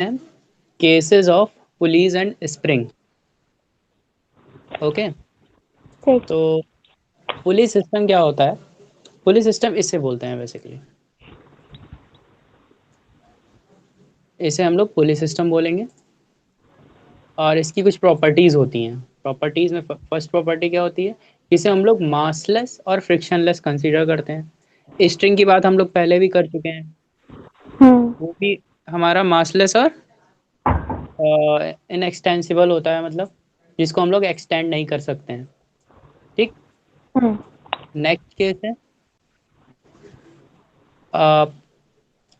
हैं cases of police and spring. Okay, ठीक। तो पुलिस सिस्टम क्या होता है? पुलिस सिस्टम इसे बोलते हैं बेसिकली, इसे हम लोग पुलिस सिस्टम बोलेंगे। और इसकी कुछ प्रॉपर्टीज होती हैं। प्रॉपर्टीज में फर्स्ट प्रॉपर्टी क्या होती है? इसे हम लोग मासलेस और फ्रिक्शनलेस कंसीडर करते हैं। स्ट्रिंग की बात हम लोग पहले भी कर चुके हैं, हम्म। वो भी हमारा मासलेस और इनएक्सटेंसिबल होता है, मतलब जिसको हम लोग एक्सटेंड नहीं कर सकते हैं। ठीक। हम्म। नेक्स्ट केस है अ,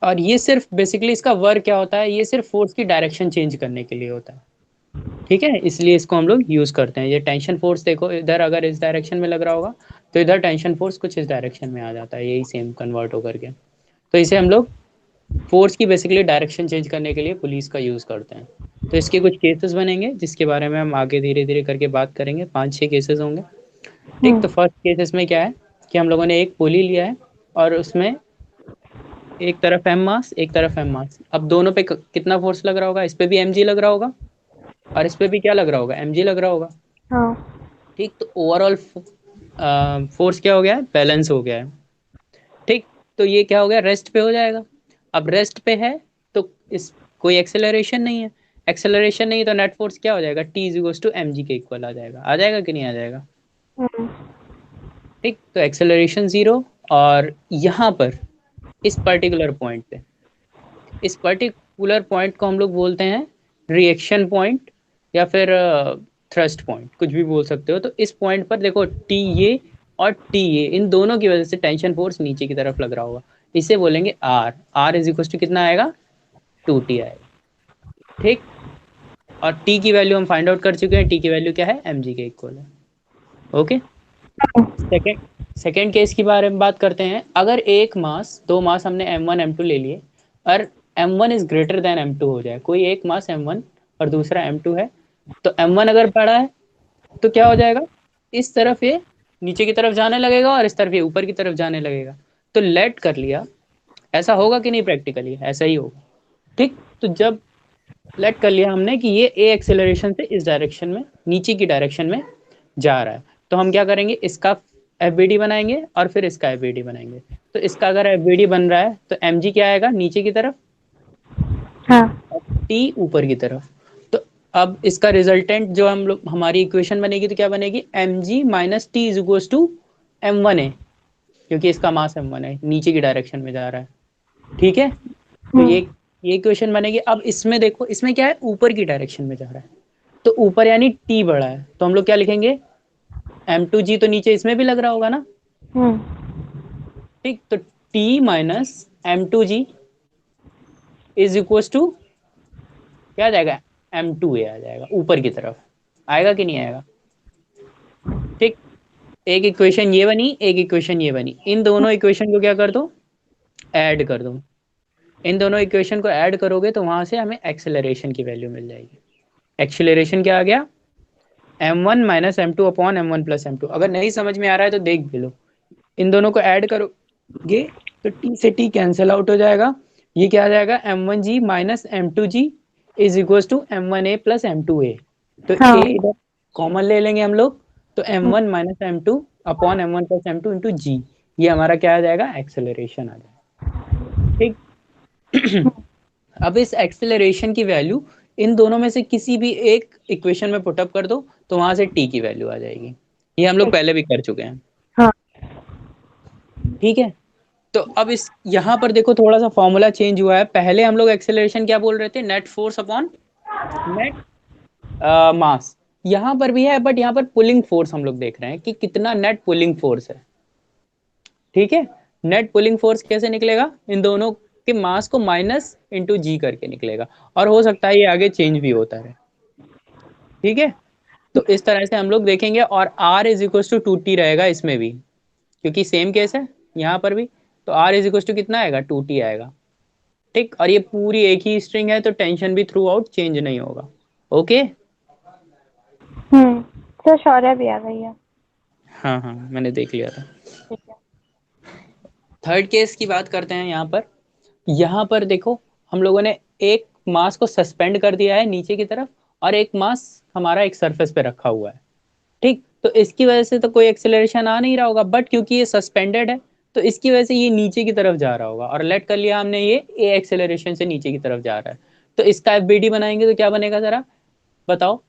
और ये सिर्फ बेसिकली इसका वर्क क्या होता है, ये सिर्फ फोर्स की डायरेक्शन चेंज करने के लिए होता है। ठीक है, इसलिए इसको हम लोग यूज करते हैं। ये टेंशन फोर्स देखो, इधर अगर इस डायरेक्शन में लग रहा होगा तो इधर टेंशन फोर्स कुछ इस डायरेक्शन में आ जाता है, यही सेम कन्वर्ट होकर के। तो इसे हम लोग फोर्स की बेसिकली डायरेक्शन चेंज करने के लिए पुलिस का यूज करते हैं। तो इसके कुछ केसेस बनेंगे जिसके बारे में हम आगे धीरे धीरे करके बात करेंगे, 5-6 केसेस होंगे। ठीक, हम्म। तो फर्स्ट केसेस में क्या है कि हम लोगों ने एक पुली लिया है और उसमें एक तरफ एम मास एक तरफ एम मास। अब दोनों पे कितना फोर्स लग रहा होगा? इस पे भी एम जी लग रहा होगा और इस पे भी क्या लग रहा होगा? एम जी लग रहा होगा। हाँ। ठीक, तो ओवरऑल फोर्स क्या हो गया है? बैलेंस हो गया है। ठीक, तो ये क्या हो गया? रेस्ट पे हो जाएगा। अब रेस्ट पे है तो इस कोई एक्सेलरेशन नहीं है। एक्सेलरेशन नहीं है तो नेट फोर्स क्या हो जाएगा? T is equal to M G के इक्वल आ जाएगा कि नहीं आ जाएगा? हम्म। ठीक, तो एक्सेलरेशन जीरो। और यहाँ पर इस पर्टिकुलर पॉइंट पे, इस पर्टिकुलर पॉइंट को हम लोग बोलते हैं रिएक्शन पॉइंट या फिर थ्रस्ट पॉइंट, कुछ भी बोल सकते हो। तो इस पॉइंट पर देखो टी ये और टी ये, इन दोनों की वजह से टेंशन फोर्स नीचे की तरफ लग रहा होगा। इसे बोलेंगे R. R is equal to कितना आएगा? 2T आएगा। ठीक, और टी की वैल्यू हम फाइंड आउट कर चुके हैं। टी की वैल्यू क्या है? एम जी के इक्वल है। ओके, सेकेंड सेकेंड केस की बारे में बात करते हैं। अगर एक मास, दो मास हमने M1 M2 ले लिए और M1 is greater than M2 हो जाए, कोई एक मास M1 और दूसरा M2 है, तो M1 अगर बड़ा है तो क्या हो जाएगा? इस तरफ ये नीचे की तरफ जाने लगेगा और इस तरफ ये ऊपर की तरफ जाने लगेगा। तो लेट कर लिया, ऐसा होगा कि नहीं? प्रैक्टिकली ऐसा ही होगा। ठीक, तो जब लेट कर लिया हमने कि ये ए एक्सेलरेशन से इस डायरेक्शन में, नीचे की डायरेक्शन में जा रहा है, तो हम क्या करेंगे? इसका एफ बी डी बनाएंगे और फिर इसका एफ बी डी बनाएंगे। तो इसका अगर एफ बी डी बन रहा है तो एम जी क्या आएगा? नीचे की तरफ, हाँ। और टी ऊपर की तरफ। तो अब इसका रिजल्टेंट जो हम लोग, हमारी इक्वेशन बनेगी तो क्या बनेगी? M ji minus T is equal to M one है, क्योंकि इसका मास एम वन है, नीचे की डायरेक्शन में जा रहा है। ठीक है, तो हम्म। ये इक्वेशन बनेगी। अब इसमें देखो, इसमें क्या है? ऊपर की डायरेक्शन में जा रहा है, तो ऊपर यानी टी बड़ा है, तो हम लोग क्या लिखेंगे? एम टू जी, तो नीचे इसमें भी लग रहा होगा ना। हम्म। ठीक, तो T minus M two G is equal to क्या आ जाएगा? एम टू ए आ जाएगा, ऊपर की तरफ आएगा कि नहीं आएगा? ठीक, एक इक्वेशन ये बनी, एक इक्वेशन ये बनी। इन दोनों इक्वेशन को क्या कर दो? ऐड कर दो। इन दोनों इक्वेशन को ऐड करोगे तो वहां से हमें एक्सेलरेशन की वैल्यू मिल जाएगी। एक्सेलरेशन क्या आ गया? M1 minus M two upon M1 plus M two. अगर नहीं समझ में आ रहा है तो देख भी लो। इन दोनों को ऐड करोगे तो टी से टी कैंसिल आउट हो जाएगा। ये क्या आ जाएगा? M1G minus M2G is equal to M1A plus M2A। तो ए हाँ। इधर कॉमन ले लेंगे हम लोग, तो M1 minus M2 upon M1 plus M2 into g. ये हमारा क्या आ जाएगा? एक्सेलरेशन आ जाएगा। ठीक। अब इस एक्सेलरेशन की वैल्यू इन दोनों में से किसी भी एक इक्वेशन में पुटअप कर दो तो वहां से टी की वैल्यू आ जाएगी। ये हम लोग ठीक। पहले भी कर चुके हैं। हाँ। ठीक है, तो अब इस यहाँ पर देखो थोड़ा सा फॉर्मूला चेंज हुआ है। पहले हम लोग एक्सेलरेशन क्या बोल रहे थे? नेट फोर्स अपॉन नेट मास। यहाँ पर भी है, बट यहाँ पर पुलिंग फोर्स हम लोग देख रहे हैं कि कितना नेट पुलिंग फोर्स है। ठीक है, नेट पुलिंग फोर्स कैसे निकलेगा? इन दोनों के मास को माइनस इंटू जी करके निकलेगा, और हो सकता है ये आगे चेंज भी होता रहे। ठीक है, तो इस तरह से हम लोग देखेंगे। और R is equal to two T रहेगा इसमें भी, क्योंकि सेम केस है यहाँ पर भी। तो आर इज इक्वल टू कितना आएगा? 2T आएगा। ठीक, और ये पूरी एक ही स्ट्रिंग है तो टेंशन भी थ्रू आउट चेंज नहीं होगा। ओके। हम्म। तो शौर्य भी आ गई है। हाँ हाँ, मैंने देख लिया था। ठीक है। थर्ड केस की बात करते हैं यहाँ पर। यहाँ पर देखो, हम लोगों ने एक मास को सस्पेंड कर दिया है नीचे की तरफ, और एक मास हमारा एक सरफेस पे रखा हुआ है। ठीक, तो इसकी वजह से तो कोई एक्सेलरेशन आ नहीं रहा होगा, बट क्योंकि ये सस्पेंडेड है तो इसकी वजह से ये नीचे की तरफ जा रहा होगा, और लेट कर लिया हमने ये ए एक्सेलरेशन से नीचे की तरफ जा रहा है। तो इसका एफ बनाएंगे तो क्या बनेगा जरा बताओ।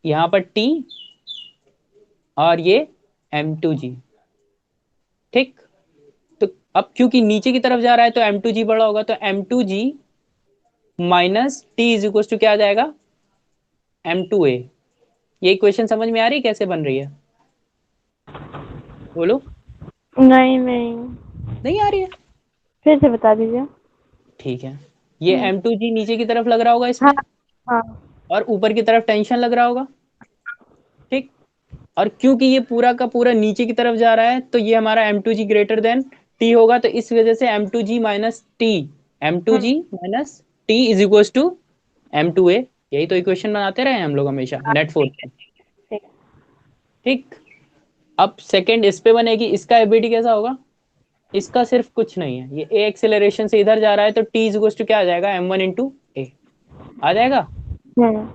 यहाँ पर टी और ये m2g। ठीक, तो अब क्योंकि नीचे की तरफ जा रहा है तो m2g बड़ा होगा, तो m2g minus T is equal to क्या आ जाएगा, m2a। ये इक्वेशन समझ में आ रही है कैसे बन रही है, बोलो। नहीं नहीं, नहीं आ रही है, फिर से बता दीजिए। ठीक है। ये m2g नीचे की तरफ लग रहा होगा हाँ इसमें, हाँ। और ऊपर की तरफ टेंशन लग रहा होगा। ठीक, और क्योंकि ये पूरा का पूरा नीचे की तरफ जा रहा है तो ये हमारा m2g ग्रेटर देन t होगा, तो इस वजह से m2g minus T, m2g minus T is equal to m2a। यही तो इक्वेशन बनाते रहे हम लोग हमेशा नेट फोर्स पे। ठीक। ठीक, अब सेकंड इस पे बनेगी, इसका एबिलिटी कैसा होगा, इसका सिर्फ कुछ नहीं है, ये ए एक्सेलरेशन से इधर जा रहा है तो टी इज इक्वल टू क्या आ जाएगा, m1 इंटू ए आ जाएगा। हम्म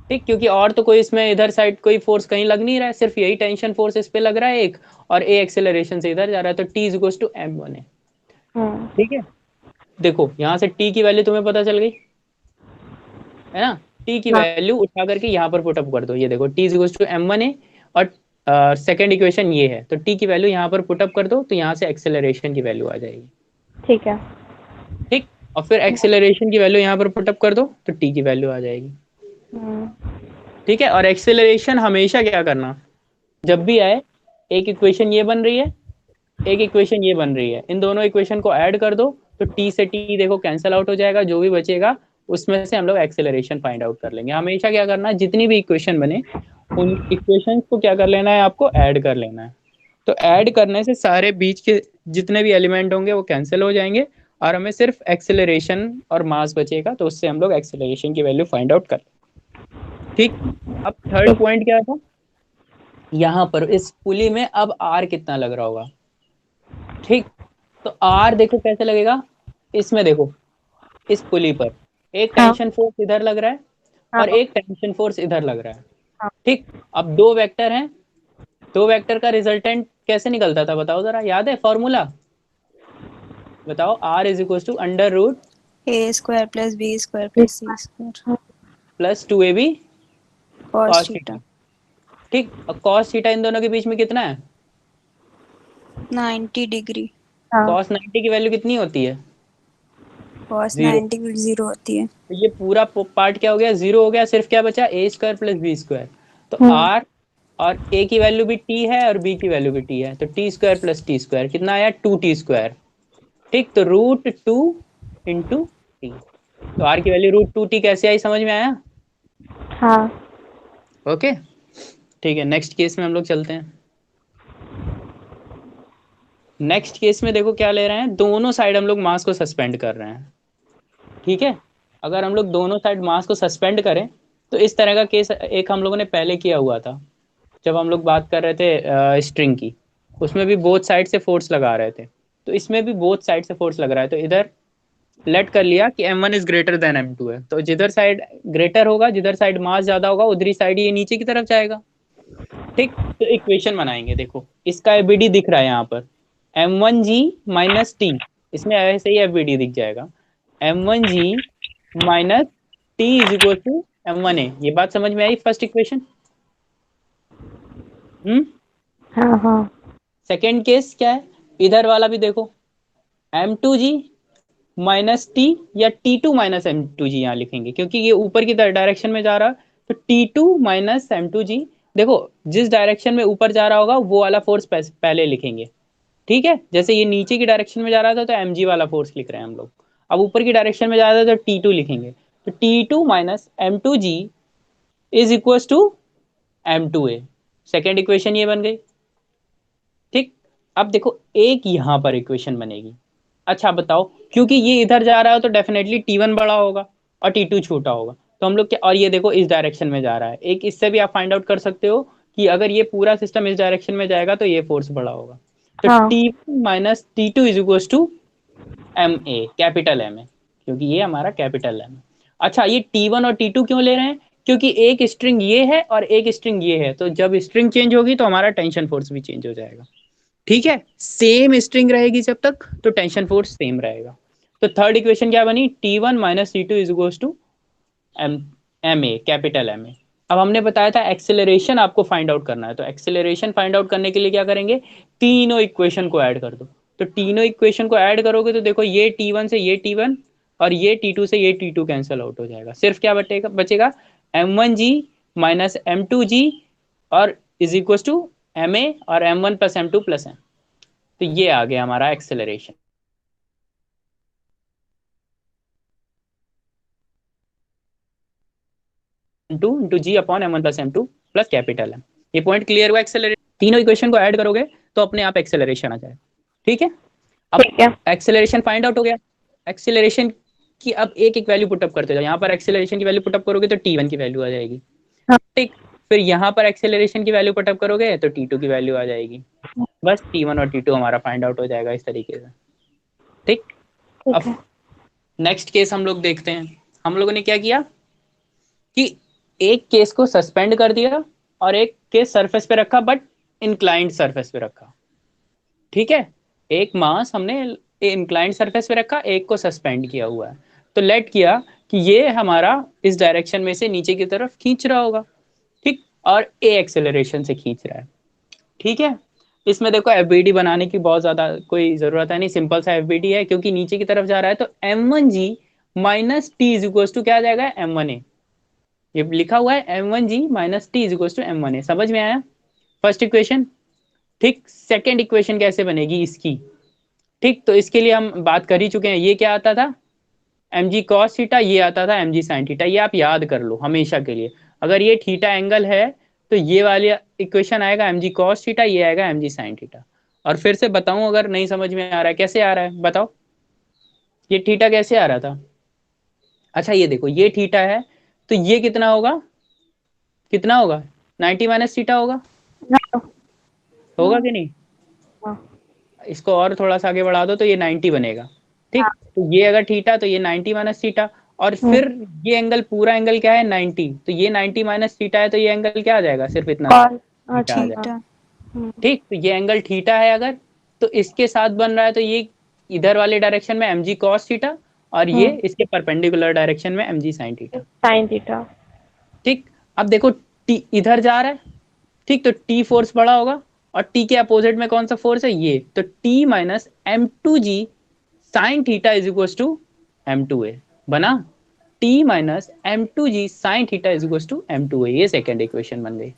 ठीक, क्योंकि और तो कोई इसमें इधर साइड कोई फोर्स कहीं लग नहीं रहा है, सिर्फ यही टेंशन फोर्स इस पे लग रहा है एक, और ए एक्सेलरेशन से इधर जा रहा है तो T is equal to m1 है। ठीक है, देखो यहाँ से टी की वैल्यू तुम्हें पता चल गई है ना, टी की हाँ। वैल्यू उठा करके यहाँ पर पुटअप कर दो, ये देखो T is equal to m1 है, और सेकेंड इक्वेशन ये है, तो टी की वैल्यू यहाँ पर पुटअप कर दो तो यहाँ से एक्सेलरेशन की वैल्यू आ जाएगी। ठीक है। ठीक, और फिर एक्सेलरेशन की वैल्यू यहाँ पर पुटअप कर दो तो टी की वैल्यू आ जाएगी। हम्म ठीक है, और एक्सेलरेशन हमेशा क्या करना, जब भी आए, एक इक्वेशन ये बन रही है, एक इक्वेशन ये बन रही है, इन दोनों इक्वेशन को ऐड कर दो तो टी से टी देखो कैंसिल आउट हो जाएगा, जो भी बचेगा उसमें से हम लोग एक्सेलरेशन फाइंड आउट कर लेंगे। हमेशा क्या करना है, जितनी भी इक्वेशन बने उन इक्वेशन को क्या कर लेना है, आपको ऐड कर लेना है। तो ऐड करने से सारे बीच के जितने भी एलिमेंट होंगे वो कैंसिल हो जाएंगे, और हमें सिर्फ एक्सेलरेशन और मास बचेगा, तो उससे हम लोग एक्सेलरेशन की वैल्यू फाइंड आउट कर। ठीक, अब थर्ड पॉइंट क्या था, यहाँ पर इस पुली में अब आर कितना लग रहा होगा। ठीक, तो आर देखो कैसे लगेगा, इसमें देखो इस पुली पर एक हाँ टेंशन फोर्स इधर लग रहा है हाँ और एक टेंशन फोर्स इधर लग रहा है। हाँ। ठीक, अब दो वेक्टर हैं, दो वेक्टर का रिजल्टेंट कैसे निकलता था बताओ जरा, याद है फॉर्मूला, बताओ। R is equal to under root A square plus B square plus C square plus 2ab cos cos theta theta. ठीक, अब कॉस थीटा इन दोनों के बीच में कितना है, 90 डिग्री। हाँ। कॉस 90 की वैल्यू कितनी होती है, कॉस 0। 90 भी 0 होती है। तो ये पूरा पार्ट क्या हो गया, 0 हो गया, सिर्फ क्या बचा ए स्क्वायर प्लस बी स्क्वायर। तो हम्म आर और ए की वैल्यू भी टी है और बी की वैल्यू भी टी है, तो T square plus T square कितना आया, 2t स्क्वायर। ठीक, तो रूट 2 इंटू टी, तो आर की वैल्यू रूट 2t कैसे आई, समझ में आया। हाँ। ओके, ठीक है, नेक्स्ट केस में हम लोग चलते हैं। नेक्स्ट केस में देखो क्या ले रहे हैं, दोनों साइड हम लोग मास को सस्पेंड कर रहे हैं। ठीक है, अगर हम लोग दोनों साइड मास को सस्पेंड करें तो इस तरह का केस एक हम लोगों ने पहले किया हुआ था, जब हम लोग बात कर रहे थे स्ट्रिंग की, उसमें भी बोथ साइड से फोर्स लगा रहे थे, तो इसमें भी बोथ साइड से फोर्स लग रहा है। तो इधर लेट कर लिया कि m1 is greater than m2 है, तो जिधर साइड ग्रेटर होगा, जिधर साइड मास ज्यादा होगा, उधरी साइड ये नीचे की तरफ जाएगा। ठीक, तो इक्वेशन बनाएंगे, देखो इसका एबीडी दिख रहा है यहाँ पर, m1g माइनस टी, इसमें ऐसे ही एबीडी दिख जाएगा, m1g minus T is equal to m1a। ये बात समझ में आई फर्स्ट इक्वेशन। हाँ हाँ। सेकेंड केस क्या है, इधर वाला भी देखो, m2g माइनस टी या t2 माइनस m2g यहाँ लिखेंगे, क्योंकि ये ऊपर की डायरेक्शन में जा रहा है, तो t2 माइनस m2g, देखो जिस डायरेक्शन में ऊपर जा रहा होगा वो वाला फोर्स पहले लिखेंगे। ठीक है, जैसे ये नीचे की डायरेक्शन में जा रहा था तो mg वाला फोर्स लिख रहे हैं हम लोग, अब ऊपर की डायरेक्शन में जा रहा था तो t2 लिखेंगे, तो t2 minus m2g is equal to m2a। Second equation ये बन गई। ठीक, अब देखो एक यहाँ पर इक्वेशन बनेगी। अच्छा बताओ, क्योंकि ये इधर जा रहा है तो डेफिनेटली T1 बड़ा होगा और T2 छोटा होगा, तो हम लोग क्या, और ये देखो इस डायरेक्शन में जा रहा है, एक इससे भी आप फाइंड आउट कर सकते हो कि अगर ये पूरा सिस्टम इस डायरेक्शन में जाएगा तो ये फोर्स बड़ा होगा, तो हाँ। T1 minus T2 is equal to M A, capital M A. क्योंकि ये हमारा कैपिटल M है। अच्छा, ये T1 और T2 क्यों ले रहे हैं? क्योंकि एक स्ट्रिंग ये है और एक स्ट्रिंग ये है, तो जब स्ट्रिंग चेंज होगी तो हमारा टेंशन फोर्स भी चेंज हो जाएगा। ठीक है, सेम स्ट्रिंग रहेगी जब तक तो टेंशन फोर्स सेम रहेगा। तो थर्ड इक्वेशन क्या बनी? T1 minus T2 is equals to M A, capital M A. अब हमने बताया था एक्सेलरेशन आपको फाइंड आउट करना है, तो एक्सेलरेशन फाइंड आउट करने के लिए क्या करेंगे? तीनों इक्वेशन को ऐड कर दो। तो तीनों इक्वेशन को ऐड करोगे तो देखो ये T1 से ये T1 और ये T2 से ये T2 कैंसिल आउट हो जाएगा। सिर्फ क्या बचेगा? M1G माइनस M2G और इज इक्वल टू MA और M1 plus M2 plus M। तो ये आ गया हमारा acceleration. Into g upon M1 plus M2 plus capital M। ये पॉइंट क्लियर हुआ? एक्सेलरेशन तीनों इक्वेशन को ऐड करोगे तो अपने आप एक्सेलरेशन आ जाए। ठीक है, अब एक्सेलरेशन फाइंड आउट हो गया। एक्सेलरेशन की अब एक एक वैल्यू पुटअप करते जाओ। यहाँ पर एक्सेलरेशन की वैल्यू पुटअप करोगे तो T1 की वैल्यू आ जाएगी। ठीक, फिर यहाँ पर एक्सेलरेशन की वैल्यू पुटअप करोगे तो T2 की वैल्यू आ जाएगी। बस T1 और T2 हमारा फाइंड आउट हो जाएगा इस तरीके से। ठीक, अब नेक्स्ट केस हम लोग देखते हैं। हम लोगों ने क्या किया कि एक केस को सस्पेंड कर दिया और एक केस सरफेस पे रखा, बट इंक्लाइंड सरफेस पे रखा। ठीक है, एक मास हमने इंक्लाइंड सरफेस पे रखा, एक को सस्पेंड किया हुआ है। तो लेट किया कि ये हमारा इस डायरेक्शन में से नीचे की तरफ खींच रहा होगा। ठीक, और ए एक्सेलरेशन से खींच रहा है। ठीक है, इसमें देखो एफबीडी बनाने की बहुत ज्यादा कोई जरूरत है नहीं, सिंपल सा एफबीडी है, क्योंकि नीचे की तरफ जा रहा है। तो M1G minus T is equal to क्या आ जाएगा? M1A। ये लिखा हुआ है M1G minus T is equal to M1A। समझ में आया फर्स्ट इक्वेशन? ठीक, सेकेंड इक्वेशन कैसे बनेगी इसकी? ठीक, तो इसके लिए हम बात कर ही चुके हैं। ये क्या आता था? mg cos थीटा, ये आता था mg sin थीटा। ये आप याद कर लो हमेशा के लिए। अगर ये थीटा एंगल है तो ये वाली इक्वेशन आएगा mg cos थीटा, ये आएगा mg sin थीटा। और फिर से बताऊं अगर नहीं समझ में आ रहा है, कैसे आ रहा है बताओ? ये थीटा कैसे आ रहा था? अच्छा, ये देखो ये थीटा है, तो ये कितना होगा? कितना होगा? 90 माइनस थीटा होगा। होगा कि नहीं? इसको और थोड़ा सा आगे बढ़ा दो तो ये 90 बनेगा। ठीक, तो ये अगर थीटा तो ये 90 माइनस थीटा, और फिर ये एंगल पूरा एंगल क्या है? 90। तो ये 90 माइनस थीटा है, तो ये एंगल क्या आ जाएगा? सिर्फ इतना थीटा आ जाएगा। ठीक, तो ये एंगल थीटा है अगर, तो इसके साथ बन रहा है तो ये इधर वाले डायरेक्शन में mg cos थीटा, और ये इसके परपेंडिकुलर डायरेक्शन में mg sin थीटा। ठीक, अब देखो t इधर जा रहा है। ठीक, तो t फोर्स बड़ा होगा, और t के अपोजिट में कौन सा फोर्स है? ये। तो t minus M2G sine theta is equal to M2A बना। t minus M2G sine theta is equal to M2A। ये सेकेंड इक्वेशन बन गई।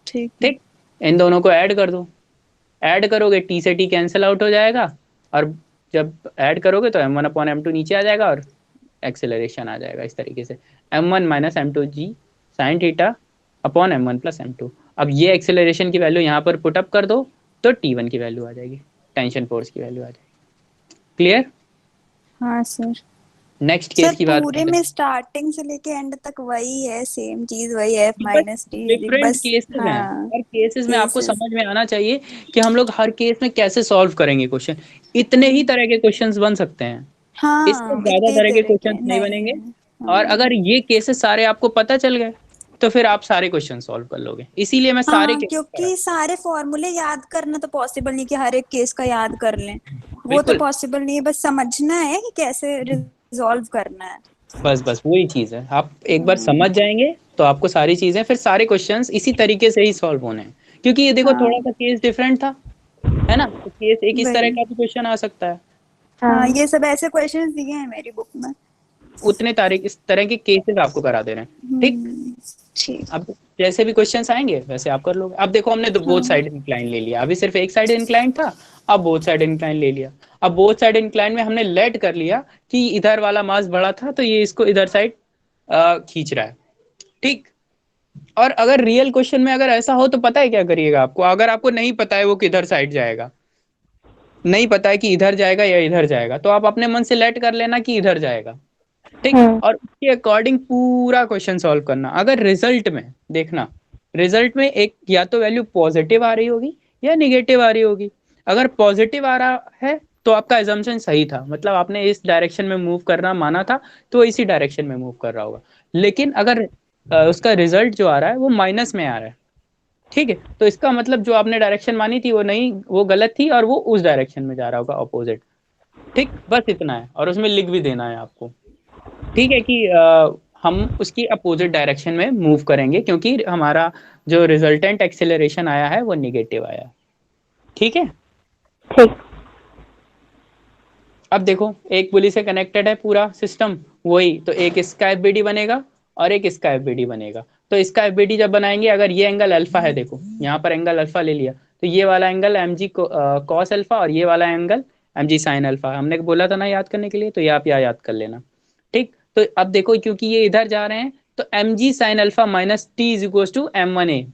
ठीक ठीक, इन दोनों को ऐड कर दो। ऐड करोगे t से t कैंसिल आउट हो जाएगा, और जब ऐड करोगे तो M1 अपॉन M2 नीचे आ जाएगा और एक्सेलरेशन आ जाएगा इस तरीके से। M1 minus M2G sine theta upon M1 plus M2। अब ये एक्सेलरेशन की वैल्यू यहाँ पर पुटअप कर दो तो T1 की वैल्यू आ जाएगी, टेंशन फोर्स की वैल्यू आ जाएगी। क्लियर? हाँ सर। नेक्स्ट केस की बात पूरे में स्टार्टिंग से लेके एंड तक वही है, सेम चीज वही है, f माइनस टी। डिफरेंट बस केसेस हैं, हाँ, हर केसेस में आपको समझ में आना चाहिए कि हम लोग हर केस में कैसे सॉल्व करेंगे क्वेश्चन। इतने ही तरह के क्वेश्चंस बन सकते हैं, इससे ज्यादा इतने तरह के तरह के क्वेश्चंस नहीं बनेंगे। और हाँ। अगर ये केसेस सारे आपको पता चल गए तो फिर आप सारे क्वेश्चन सॉल्व कर लोगे। इसीलिए मैं सारे केस क्योंकि सारे फॉर्मूले याद करना तो पॉसिबल नहीं कि हर एक केस का याद कर लें, वो तो बिल्कुल पॉसिबल नहीं है। बस समझना है कि कैसे रिजॉल्व करना है। बस वही चीज है। आप एक बार समझ जाएंगे तो आपको सारी चीजें, फिर सारे क्वेश्चंस इसी तरीके से ही सॉल्व होने हैं। क्योंकि ये देखो थोड़ा सा केस डिफरेंट था, है ना? तो केस एक इस तरह का भी क्वेश्चन आ सकता है। ये सब ऐसे क्वेश्चंस दिए हैं मेरी बुक में। उतने तारीख इस तरह के केसेस आपको करा दे रहे हैं। ठीक, ठीक। अब जैसे भी क्वेश्चंस आएंगे वैसे आप कर लोगे। अब देखो हमने बोथ साइड इंक्लाइन ले लिया, अभी सिर्फ एक साइड इंक्लाइन था, अब बोथ साइड इंक्लाइन ले लिया। अब बोथ साइड इंक्लाइन में हमने लेट कर लिया कि इधर वाला मास बड़ा था तो ये इसको इधर साइड खींच रहा है। ठीक, और अगर रियल क्वेश्चन में अगर ऐसा हो तो पता है क्या करिएगा आपको? अगर आपको नहीं पता है वो किधर साइड जाएगा, नहीं पता है कि इधर जाएगा या इधर जाएगा, तो आप अपने मन से लेट कर लेना कि इधर जाएगा। ठीक, और उसके अकॉर्डिंग पूरा क्वेश्चन सॉल्व करना। अगर रिजल्ट में देखना, रिजल्ट में एक या तो वैल्यू पॉजिटिव आ रही होगी या निगेटिव आ रही होगी। अगर पॉजिटिव आ रहा है तो आपका एजम्पशन सही था, मतलब आपने इस डायरेक्शन में मूव करना माना था, तो इसी डायरेक्शन में मूव कर रहा होगा। लेकिन अगर उसका रिजल्ट जो आ रहा है वो माइनस में आ रहा है, ठीक है, तो इसका मतलब जो आपने डायरेक्शन मानी थी वो नहीं, वो गलत थी, और वो उस डायरेक्शन में जा रहा होगा, अपोजिट। ठीक, बस इतना है, और उसमें लिख भी देना है आपको, ठीक है, कि हम उसकी अपोजिट डायरेक्शन में मूव करेंगे, क्योंकि हमारा जो रिजल्टेंट एक्सेलरेशन आया है वो निगेटिव आया। ठीक है, ठीक। अब देखो एक पुली से कनेक्टेड है पूरा सिस्टम, वही तो एक इसका एफबीडी बनेगा और एक इसका एफबीडी बनेगा। तो इसका एफबीडी जब बनाएंगे, अगर ये एंगल अल्फा है, देखो यहाँ पर एंगल अल्फा ले लिया, तो ये वाला angle M G cos alpha, और ये वाला एंगल एम जी साइन अल्फा, हमने बोला था ना याद करने के लिए, तो ये आप यहाँ याद कर लेना। ठीक, तो अब देखो क्योंकि ये इधर जा रहे हैं, तो m ji sine alpha minus T is equal to M one a.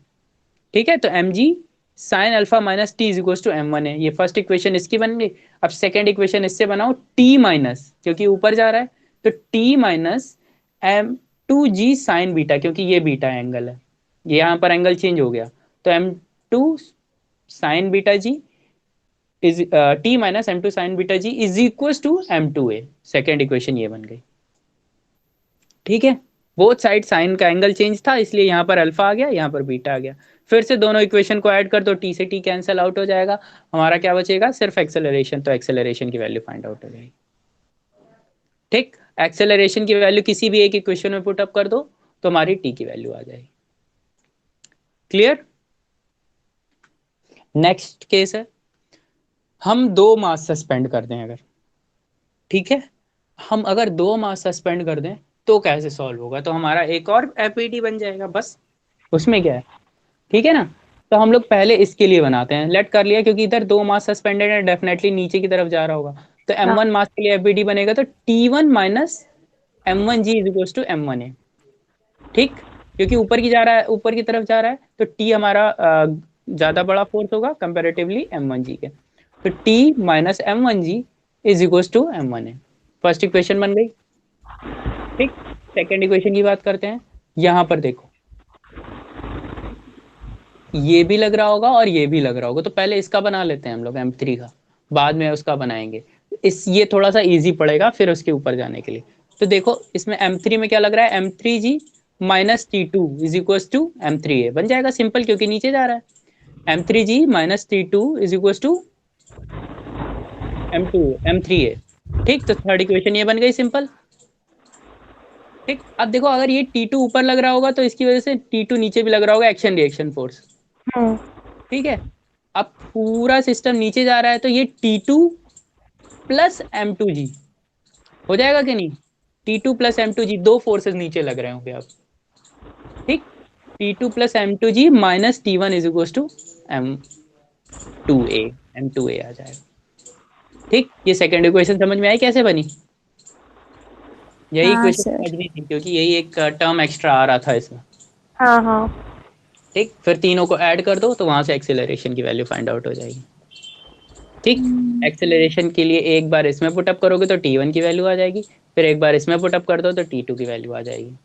ठीक है, तो m ji sine alpha minus T is equal to M one है, ये फर्स्ट इक्वेशन इसकी बन गई। अब सेकेंड इक्वेशन इससे बनाओ, टी माइनस, क्योंकि ऊपर जा रहा है, तो T minus M two G sine beta, क्योंकि ये बीटा एंगल है, ये यहाँ पर एंगल चेंज हो गया, तो M two sine beta G is T minus M two sine beta G is equal to M two A, second equation ये बन गई। ठीक है, बोथ साइड साइन का एंगल चेंज था, इसलिए यहाँ पर अल्फा आ गया, यहाँ पर बीटा आ गया। फिर से दोनों इक्वेशन को ऐड कर दो, टी से टी कैंसिल आउट हो जाएगा, हमारा क्या बचेगा, सिर्फ एक्सेलरेशन, तो एक्सेलरेशन की वैल्यू फाइंड आउट हो जाएगी। ठीक, एक्सेलरेशन की वैल्यू किसी भी एक इक्वेशन में पुट अप कर दो, तो हमारी टी की वैल्यू आ जाएगी। क्लियर। नेक्स्ट केस है, हम दो मास सस्पेंड कर दें अगर, ठीक है, हम अगर दो मास सस्पेंड कर दें तो कैसे सॉल्व होगा, तो हमारा एक और एफईटी बन जाएगा, बस उसमें क्या है। ठीक है ना, तो हम लोग पहले इसके लिए बनाते हैं, लेट कर लिया, क्योंकि इधर दो मास सस्पेंडेड है, डेफिनेटली नीचे की तरफ जा रहा होगा, तो हाँ। m1 मास के लिए एफबीडी बनेगा, तो t1 minus m1 G is equal to m1 है। ठीक, क्योंकि ऊपर की जा रहा है, ऊपर की तरफ जा रहा है, तो t हमारा ज्यादा बड़ा फोर्स होगा कंपेरेटिवली m1 जी के, तो t minus m1 G is equal to m1 है। फर्स्ट इक्वेशन बन गई। ठीक, सेकेंड इक्वेशन की बात करते हैं, यहां पर देखो ये भी लग रहा होगा और ये भी लग रहा होगा, तो पहले इसका बना लेते हैं हम लोग m3 का, बाद में उसका बनाएंगे। इस ये थोड़ा सा इजी पड़ेगा फिर उसके ऊपर जाने के लिए। तो देखो इसमें m3 में क्या लग रहा है, m3g minus T two is equal to m3a बन जाएगा, सिंपल, क्योंकि नीचे जा रहा है। m3g minus T two is equal to m3a। ठीक, तो थर्ड इक्वेशन ये बन गई, सिंपल। ठीक, अब देखो अगर ये T2 ऊपर लग रहा होगा, तो इसकी वजह से T2 नीचे भी लग रहा होगा, एक्शन रिएक्शन फोर्स। ठीक है, अब पूरा सिस्टम नीचे जा रहा है, तो ये T2 प्लस M2G हो जाएगा कि नहीं, T2 प्लस M2G, दो फोर्सेस नीचे लग रहे होंगे अब। ठीक, T2 plus M2G minus T1 is equal to M2A, M2A आ जाएगा। ठीक, ये सेकेंड इक्वेशन समझ में आई कैसे बनी, यही हाँ इक्वेशन सर। समझनी थी, क्योंकि यही एक टर्म एक्स्ट्रा आ रहा था इसमें। हाँ हाँ। ठीक, फिर तीनों को ऐड कर दो, तो वहां से एक्सेलरेशन की वैल्यू फाइंड आउट हो जाएगी। ठीक, एक्सेलरेशन के लिए एक बार इसमें पुटअप करोगे तो T1 की वैल्यू आ जाएगी, फिर एक बार इसमें पुटअप कर दो तो T2 की वैल्यू आ जाएगी।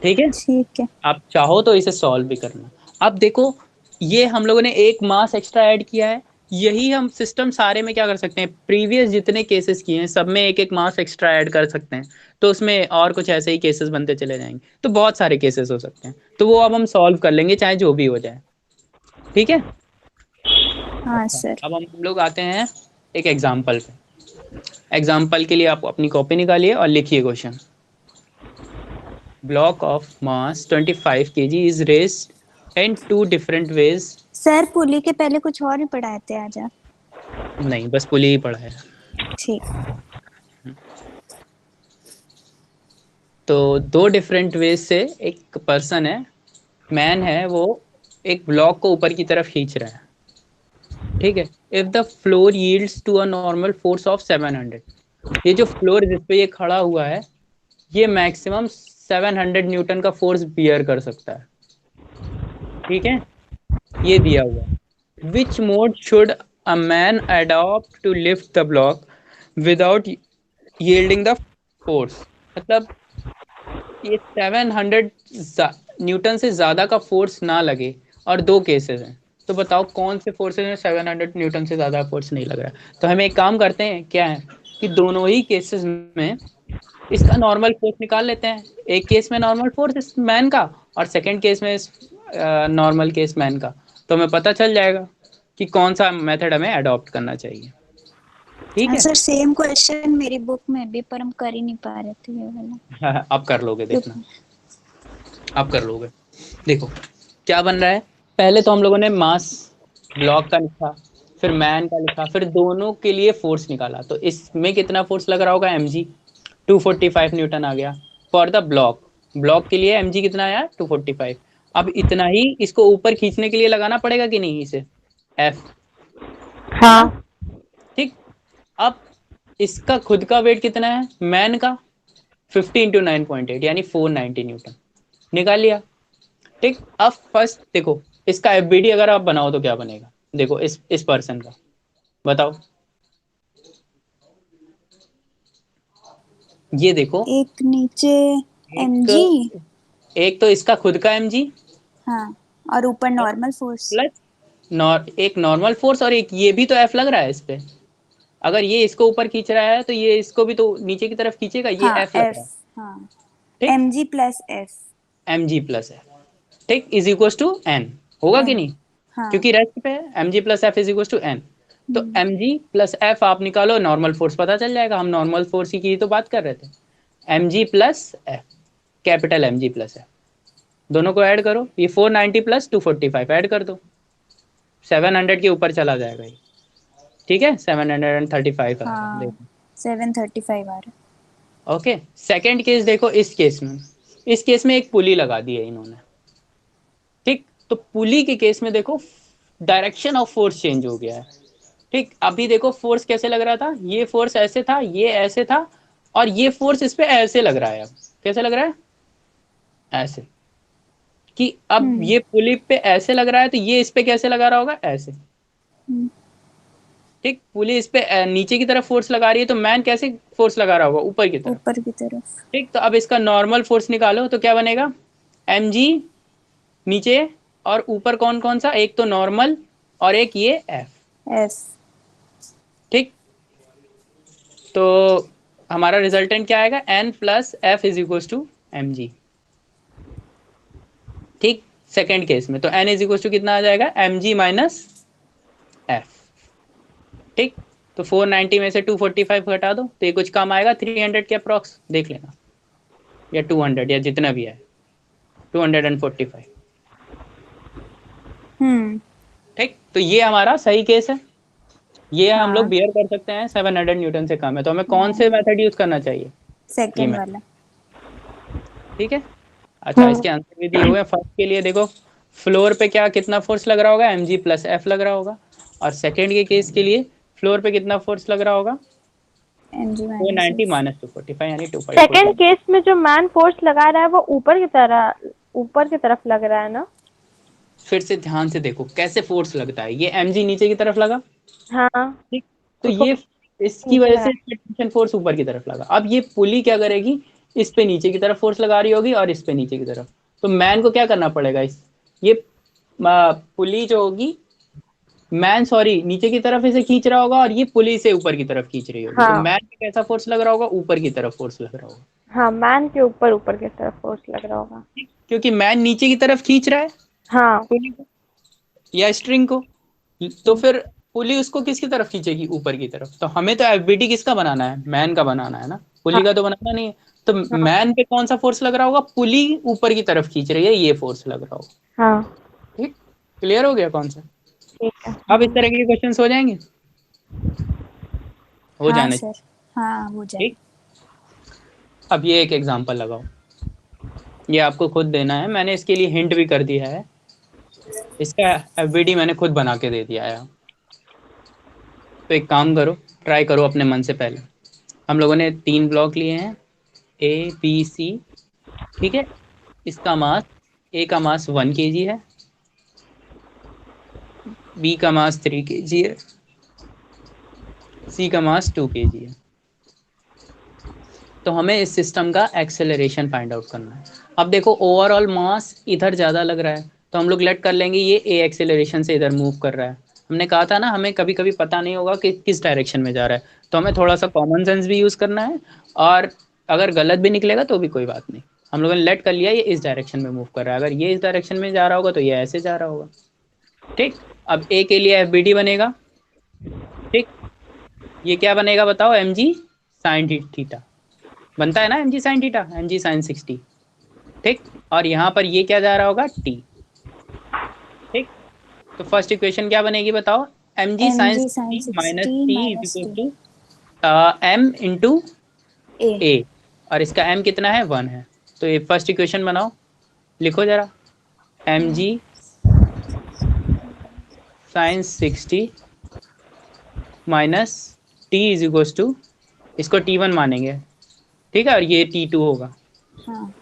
ठीक है, ठीक है। आप चाहो तो इसे सॉल्व भी करना। अब देखो ये हम लोगों ने एक मास एक्स्ट्रा ऐड किया है, यही हम सिस्टम सारे में क्या कर सकते हैं, प्रीवियस जितने केसेस किए हैं सब में एक एक मास एक्स्ट्रा ऐड कर सकते हैं, तो उसमें और कुछ ऐसे ही केसेस बनते चले जाएंगे, तो बहुत सारे केसेस हो सकते हैं, तो वो अब हम सॉल्व कर लेंगे चाहे जो भी हो जाए। ठीक है, हाँ अच्छा सर। अब हम लोग आते हैं एक एग्जाम्पल पे। एग्जाम्पल के लिए आप अपनी कॉपी निकालिए और लिखिए question. Block of mass 25 kg is raised in two different ways. Sir pulley के पहले कुछ और ही पढ़ाए थे आज आप? नहीं, बस पुली ही पढ़ा है। ठीक। तो दो डिफरेंट वेज से एक पर्सन है, मैन है, वो एक ब्लॉक को ऊपर की तरफ खींच रहा है। ठीक है, if the floor yields to a normal force of 700, ये जो फ्लोर जिस पे ये खड़ा हुआ है, ये मैक्सिमम 700 न्यूटन का फोर्स बियर कर सकता है। ठीक है, ये दिया हुआ है। Which mode should a man adopt to lift the block without yielding the force, मतलब ये 700 न्यूटन से ज्यादा का फोर्स ना लगे, और दो केसेस हैं। तो बताओ कौन से फोर्सेज में 700 न्यूटन से ज़्यादा फोर्स नहीं लग रहा है। तो हम एक काम करते हैं, क्या है कि दोनों ही केसेस में इसका नॉर्मल फोर्स निकाल लेते हैं। एक केस में नॉर्मल फोर्स इस मैन का, और सेकंड केस में नॉर्मल केस मैन का। तो हमें पता चल जाएगा कि कौन सा मेथड हमें अडॉप्ट करना चाहिए। ठीक हाँ है। सर, सेम क्वेश्चन मेरी बुक में भी, पर हम कर ही नहीं पा रहे थे ये वाला। अब कर लोगे, देखना क्योंकि अब कर लोगे। देखो क्या बन रहा है। पहले तो हम लोगों ने मास ब्लॉक का लिखा, फिर मैन का लिखा, फिर दोनों के लिए फोर्स निकाला। तो इसमें कितना फोर्स लग रहा होगा, mg 245 न्यूटन आ गया फॉर द ब्लॉक। ब्लॉक के लिए mg कितना आया, 245। अब इतना ही इसको ऊपर खींचने के लिए लगाना पड़ेगा कि नहीं, इसे f, है ना। हाँ। ठीक। अब इसका खुद का वेट कितना है मैन का, 50 इंटू 9.8 यानी 490 न्यूटन निकाल लिया। ठीक। अब फर्स्ट देखो इसका एफबीडी अगर आप बनाओ तो क्या बनेगा, देखो इस पर्सन का बताओ। ये देखो, एक नीचे एक mg। एक तो इसका खुद का mg हाँ, और ऊपर नॉर्मल फोर्स। प्लस एक नॉर्मल फोर्स, और एक ये भी तो एफ लग रहा है इस पे। अगर ये इसको ऊपर खींच रहा है तो ये इसको भी तो नीचे की तरफ खींचेगा, ये हाँ एफ लग f। रहा है। हाँ, ठीक। mg plus f। mg plus F, ठीक, इज इक्वल टू एन, होगा कि n। नहीं, हाँ। क्योंकि रेस्ट पे है। mg plus F is equal to N. तो mg प्लस एफ आप निकालो, नॉर्मल फोर्स पता चल जाएगा। हम नॉर्मल फोर्स की तो बात कर रहे थे। mg plus F, capital mg plus F, दोनों को ऐड करो। ये 490 प्लस 245 ऐड कर दो, 700 के ऊपर चला जाएगा ये। ठीक है, 735 आएगा, हाँ, देखो। 735 आ रहा ओके। सेकंड केस देखो, इस केस में एक पुली लगा दी है इन्होंने। ठीक। तो पुली के केस में देखो डायरेक्शन ऑफ फोर्स चेंज हो गया है। ठीक। अभी देखो फोर्स कैसे लग रहा था, ये फोर्स ऐसे था, ये ऐसे था, और ये फोर्स इस पे ऐसे लग रहा है। अब कैसे लग रहा है, ऐसे। कि अब है। ये पुली पे ऐसे लग रहा है, तो ये इस पे कैसे लगा रहा होगा, ऐसे। ठीक। पुली इस पे नीचे की तरफ फोर्स लगा रही है, तो मैन कैसे फोर्स लगा रहा होगा, ऊपर की तरफ। ऊपर की तरफ। ठीक। तो अब इसका नॉर्मल फोर्स निकालो तो क्या बनेगा, mg नीचे, और ऊपर कौन कौन सा, एक तो नॉर्मल और एक ये f। f। ठीक। तो हमारा रिजल्टेंट क्या आएगा, n plus F is equal to mg। ठीक। सेकेंड केस में तो n इज इक्वल टू कितना आ जाएगा, mg माइनस एफ। ठीक। तो 490 में से 245 हटा दो तो ये कुछ कम आएगा, 300 के अप्रॉक्स, देख लेना, या 200, या जितना भी है, 245। ठीक। तो ये हमारा सही केस है, ये हम लोग हाँ, बियर कर सकते हैं, 700 न्यूटन से कम है। तो हमें कौन से मेथड यूज करना चाहिए, ये सेकंड मेथड। वाला। ठीक है। अच्छा, इसके आंसर भी दिए हुए हैं। फर्स्ट के लिए देखो, फ्लोर पे क्या कितना फोर्स लग रहा होगा, mg प्लस एफ लग रहा होगा। और सेकेंड के केस के लिए फ्लोर पे कितना फोर्स लग रहा होगा, mg माइनस 490 f। माइनस 245 यानी सेकंड 2.45। केस में जो मैन फोर्स लगा रहा है वो ऊपर की तरफ लग रहा है ना। फिर से ध्यान से देखो कैसे फोर्स लगता है, ये mg नीचे की तरफ लगा। हाँ, ठीक। तो उसको ये इसकी नीचे वजह लगा। से टेंशन फोर्स ऊपर की तरफ लगा। अब ये पुली क्या करेगी, इस पे नीचे की तरफ फोर्स लगा रही होगी, और इस पे नीचे की तरफ। तो मैन को क्या करना पड़ेगा, ये पुली जो होगी, मैन सॉरी नीचे की तरफ इसे खींच रहा होगा, और ये पुली से ऊपर की तरफ खींच रही होगी। तो हाँ, मैन पे कैसा फोर्स लग रहा होगा, ऊपर की तरफ फोर्स लग रहा होगा। हाँ, मैन के ऊपर ऊपर की तरफ फोर्स लग रहा होगा। क्योंकि मैन नीचे की तरफ खींच रहा है हाँ। पुली को या स्ट्रिंग को, तो हम्म, फिर पुली उसको किसकी तरफ खींचेगी, ऊपर की तरफ। तो हमें तो एफबीटी किसका बनाना है, मैन का बनाना है ना, हाँ, पुली का तो बनाना नहीं है। तो हाँ, मैन पे कौन सा फोर्स लग रहा होगा, पुली ऊपर की तरफ खींच रही है, ये फोर्स लग रहा होगा। हाँ। ठीक। क्लियर हो गया कॉन्सेप्ट। ठीक है। अब इस तरह के क्वेश्चन हो जाएंगे, हो हाँ जाने सर, हाँ हो चाहिए। जाए। ठीक। अब ये एक एग्जांपल लगाओ, ये आपको खुद देना है, मैंने इसके लिए हिंट भी कर दिया है। इसका एफबीडी मैंने खुद बना के दे दिया है। तो एक काम करो, ट्राई करो अपने मन से। पहले हम लोगों ने 3 ब्लॉक लिए हैं, ए बी सी। ठीक है। इसका मास, ए का मास 1 kg है, बी का मास 3 kg है, सी का मास 2 kg है। तो हमें इस सिस्टम का एक्सेलरेशन फाइंड आउट करना है। अब देखो ओवरऑल मास इधर ज़्यादा लग रहा है, तो हम लोग लेट कर लेंगे ये ए एक्सेलरेशन से इधर मूव कर रहा है। हमने कहा था ना हमें कभी कभी पता नहीं होगा कि किस डायरेक्शन में जा रहा है, तो हमें थोड़ा सा कॉमन सेंस भी यूज करना है, और अगर गलत भी निकलेगा तो भी कोई बात नहीं। हम लोगों ने लेट कर लिया ये इस डायरेक्शन में मूव कर रहा है, अगर ये इस डायरेक्शन में जा रहा होगा तो ये ऐसे जा रहा होगा। ठीक, अब ए के लिए एफ बी डी बनेगा। ठीक, ये क्या बनेगा बताओ, एम जी साइन थीटा बनता है ना, एम जी साइन थीटा, एम जी साइन 60। ठीक, और यहाँ पर ये क्या जा रहा होगा, टी। ठीक, तो फर्स्ट इक्वेशन क्या बनेगी बताओ, M ji sine mg sin 60 minus 60 T is minus equal t to M into a A, और इसका एम कितना है, 1 है। तो ये फर्स्ट इक्वेशन बनाओ, लिखो जरा, M ji sine 60 minus T is equal to, इसको T1 मानेंगे, ठीक है, और ये T2 होगा। हाँ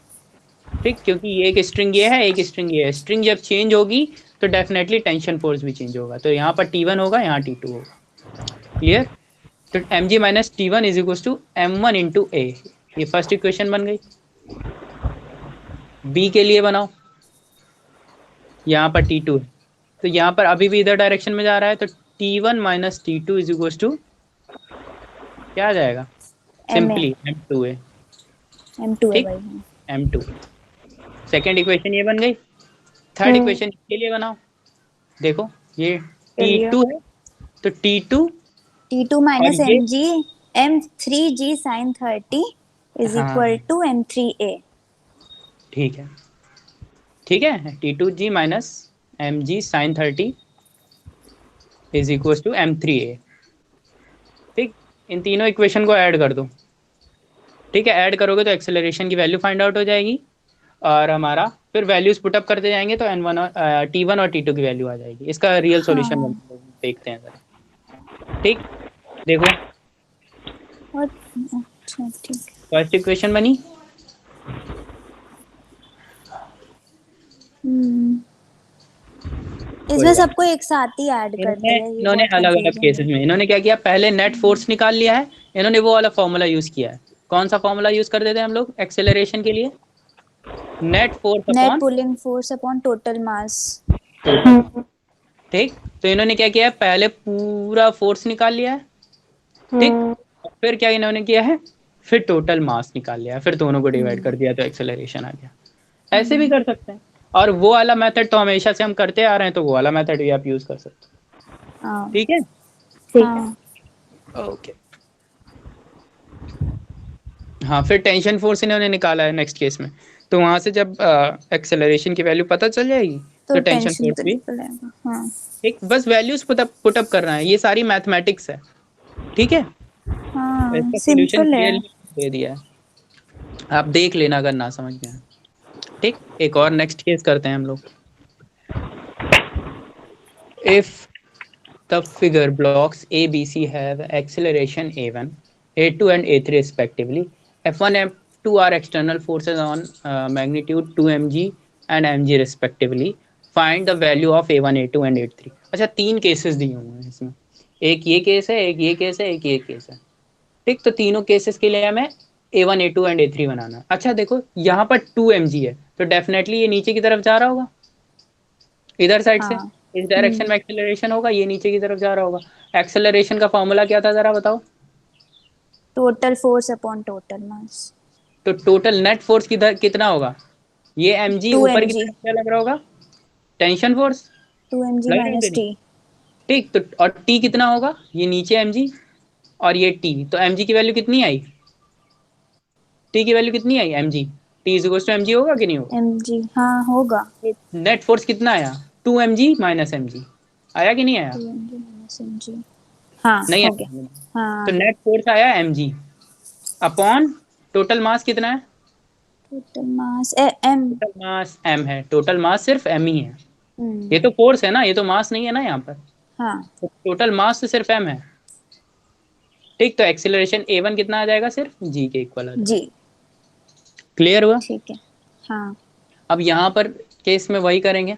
ठीक, क्योंकि ये एक स्ट्रिंग ये है, एक स्ट्रिंग ये है, स्ट्रिंग जब चेंज होगी तो डेफिनेटली टेंशन फोर्स भी चेंज होगा, तो यहाँ पर T1 होगा, यहाँ T2 होगा। क्लियर? तो m ji minus T1 is equal to M1 into a, ये फर्स्ट इक्वेशन बन गई। बी के लिए बनाओ, यहाँ पर T2 है, तो यहाँ पर अभी भी इधर डायरेक्शन में जा रहा है, तो T1 minus T2 is equal to क्या आ जाएगा, सिंपली M2 है। m2 है ठीक, भाई हाँ। M2। सेकेंड इक्वेशन ये बन गई। थर्ड इक्वेशन इसके लिए बनाओ, देखो ये T2 है, तो T2 t2 और minus ये, mg m3g sin 30 is equal हाँ to m3a ठीक है, ठीक है, T2g minus M G sine 30 is equal to M3a। ठीक, इन तीनों इक्वेशन को ऐड कर दो। ठीक है, ऐड करोगे तो एक्सेलरेशन की वैल्यू फाइंड आउट हो जाएगी, और हमारा फिर वैल्यूज पुटअप करते जाएंगे तो N1 और T1 और T2 की वैल्यू आ जाएगी। इसका रियल सॉल्यूशन हाँ देखते हैं जरा। ठीक, देखो और अच्छा ठीक है। फर्स्ट इक्वेशन बनी, इसमें सबको एक साथ ही ऐड कर इन्होंने दिया, ये इन्होंने बहुत अलग अलग कंफ्यूजन केसेस है। में इन्होंने क्या किया, पहले नेट फोर्स निकाल लिया है, इन्होंने वो वाला फॉर्मूला यूज किया है। कौन सा फॉर्मूला यूज कर देते हैं हम लोग एक्सेलरेशन के लिए, net force net upon pulling force upon total mass. Total. ठीक, तो इन्होंने क्या किया है, पहले पूरा फोर्स निकाल लिया है। ठीक, और फिर क्या इन्होंने किया है, फिर टोटल मास निकाल लिया है, फिर दोनों को डिवाइड कर दिया तो एक्सेलरेशन आ गया। ऐसे भी कर सकते हैं, और वो वाला मेथड तो हमेशा से हम करते आ रहे हैं, तो वो वाला मेथड भी आप यूज कर सकते हो। हाँ ठीक है, हाँ ओके। हाँ, फिर टेंशन फोर्स इन्होंने निकाला है नेक्स्ट केस में, तो वहां से जब एक्सेलरेशन की वैल्यू पता चल जाएगी तो तो टेंशन टेंशन फोर्स तो भी। निकल आएगा हाँ। ठीक, बस वैल्यूज पुटअप करना है, ये सारी मैथमेटिक्स है। ठीक है, हाँ इसका सोल्यूशन सिंपल है। क्लियरली दे दिया है, आप देख लेना अगर ना समझ में आए। ठीक, एक और नेक्स्ट केस करते हैं हम लोग। If the figure blocks A B C have acceleration a1 a2 and a3 respectively, f1 f2 are external forces on magnitude 2 mg and mg respectively, find the value of a1 a2 and a3। अच्छा, तीन cases दिए हुए हैं इसमें, एक ये case है, एक ये केस है, एक ये केस है। ठीक, तो तीनों केसेस के लिए हमें a1 a2 and a3 बनाना है। अच्छा देखो, यहाँ पर 2 mg है, तो डेफिनेटली ये नीचे की तरफ जा रहा होगा, इधर साइड से हाँ इस डायरेक्शन में एक्सेलरेशन होगा, ये नीचे की तरफ जा रहा होगा। एक्सेलरेशन का फॉर्मूला क्या था जरा बताओ, total force upon total mass. तो टोटल नेट फोर्स किधर कितना होगा, ये mg 2 ऊपर की mg तरफ क्या लग रहा होगा, टेंशन फोर्स 2 mg लग रहा है कि माइनस नहीं? t। ठीक, तो और t कितना होगा, ये नीचे mg और ये t, तो mg की वैल्यू कितनी आई, t की वैल्यू कितनी आई mg, t is equal to mg होगा कि नहीं होगा। mg हाँ होगा। नेट फोर्स कितना आया, 2 mg माइनस mg, आया कि नहीं आया, 2 mg माइनस mg हाँ नहीं हो गया। आया। तो हाँ नेट फोर्स आया mg अपॉन टोटल मास कितना है, total mass m। Total mass m है, टोटल मास सिर्फ m ही है, ये तो फोर्स है ना, ये तो मास नहीं है ना यहाँ पर, हाँ तो टोटल मास तो सिर्फ m है। ठीक, तो एक्सेलरेशन a1 कितना आ जाएगा, सिर्फ g के इक्वल आ जाएगा। जी क्लियर हुआ? ठीक है हाँ। अब यहाँ पर केस में वही करेंगे,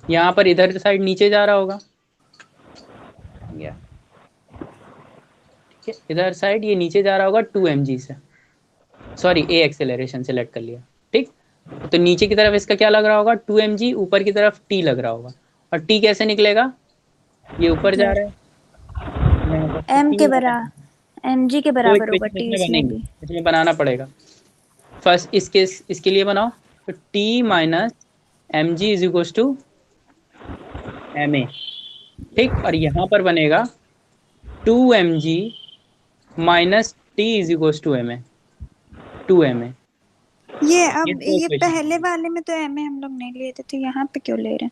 यहाँ पर इधर साइड नीचे जा रहा होगा, या ठीक है, इधर साइड ये नीचे जा रहा होगा 2 mg से, सॉरी a एक्सेलरेशन सेलेक्ट कर लिया। ठीक, तो नीचे की तरफ इसका क्या लग रहा होगा, 2 mg, ऊपर की तरफ t लग रहा होगा। और t कैसे निकलेगा, ये ऊपर जा रहा है तो यहाँ पर तो एम t के आएगा। बराबर, एम जी के दो बराबर होगा इक्वेशन टी इसमें इसमें बनेंगे, भी। इसमें बनाना पड़ेगा। फर्स्ट इसके लिए बनाओ, तो t minus M G is equal to M A. ठीक, और यहाँ पर बनेगा 2 mg minus T is equal to M A, 2 ma। ये ये अब दो ये इक्वेशन पहले वाले में तो एम ए हम लोग नहीं लिए थे, तो यहाँ पे क्यों ले रहे